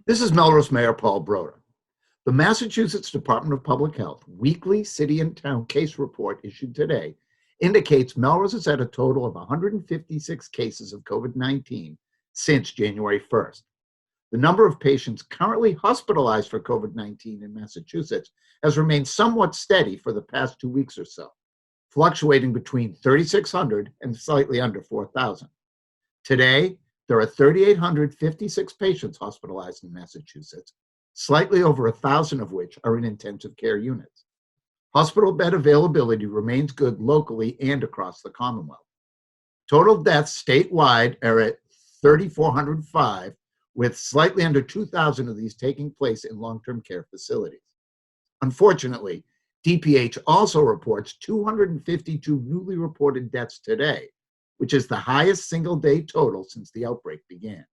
This is Melrose Mayor Paul Brodeur. The Massachusetts Department of Public Health weekly city and town case report issued today indicates Melrose has had a total of 156 cases of COVID-19 since January 1st. The number of patients currently hospitalized for COVID-19 in Massachusetts has remained somewhat steady for the past 2 weeks or so, fluctuating between 3,600 and slightly under 4,000. Today, there are 3,856 patients hospitalized in Massachusetts, slightly over 1,000 of which are in intensive care units. Hospital bed availability remains good locally and across the Commonwealth. Total deaths statewide are at 3,405, with slightly under 2,000 of these taking place in long-term care facilities. Unfortunately, DPH also reports 252 newly reported deaths today, which is the highest single-day total since the outbreak began.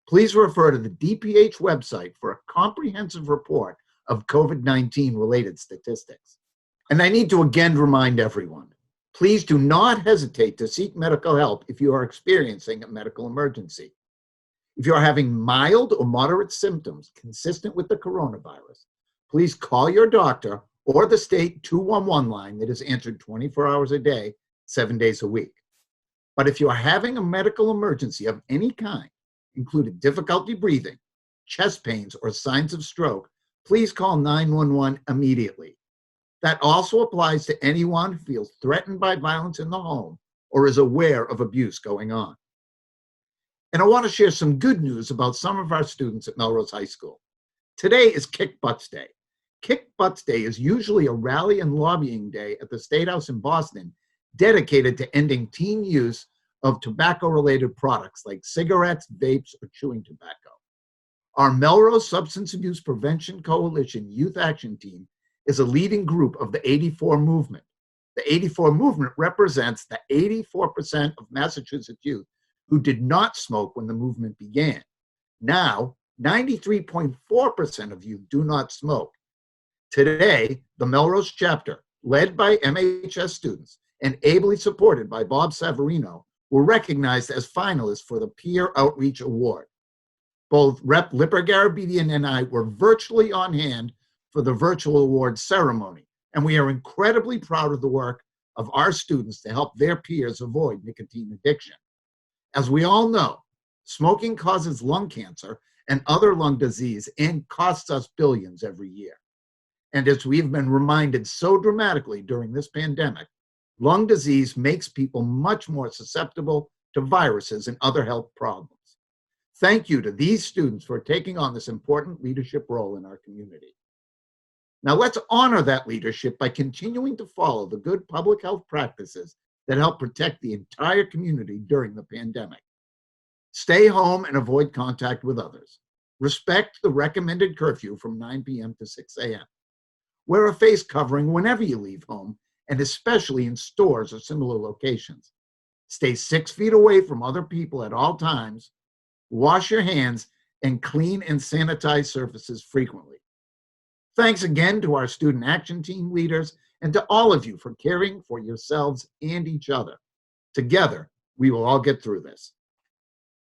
Please refer to the DPH website for a comprehensive report of COVID-19 related statistics. And I need to again remind everyone, please do not hesitate to seek medical help if you are experiencing a medical emergency. If you are having mild or moderate symptoms consistent with the coronavirus, please call your doctor or the state 211 line that is answered 24 hours a day, 7 days a week. But if you are having a medical emergency of any kind, including difficulty breathing, chest pains, or signs of stroke, please call 911 immediately. That also applies to anyone who feels threatened by violence in the home or is aware of abuse going on. And I want to share some good news about some of our students at Melrose High School. Today is Kick Butts Day. Kick Butts Day is usually a rally and lobbying day at the State House in Boston dedicated to ending teen use of tobacco-related products like cigarettes, vapes, or chewing tobacco. Our Melrose Substance Abuse Prevention Coalition Youth Action Team is a leading group of the 84 movement. The 84 movement represents the 84% of Massachusetts youth who did not smoke when the movement began. Now, 93.4% of youth do not smoke. Today, the Melrose Chapter, led by MHS students and ably supported by Bob Savarino, were recognized as finalists for the Peer Outreach Award. Both Rep. Lipper-Garabedian and I were virtually on hand for the virtual award ceremony, and we are incredibly proud of the work of our students to help their peers avoid nicotine addiction. As we all know, smoking causes lung cancer and other lung disease and costs us billions every year. And as we've been reminded so dramatically during this pandemic, lung disease makes people much more susceptible to viruses and other health problems. Thank you to these students for taking on this important leadership role in our community. Now let's honor that leadership by continuing to follow the good public health practices that help protect the entire community during the pandemic. Stay home and avoid contact with others. Respect the recommended curfew from 9 p.m. to 6 a.m. Wear a face covering whenever you leave home, and especially in stores or similar locations. Stay 6 feet away from other people at all times. Wash your hands and clean and sanitize surfaces frequently. Thanks again to our student action team leaders and to all of you for caring for yourselves and each other. Together, we will all get through this.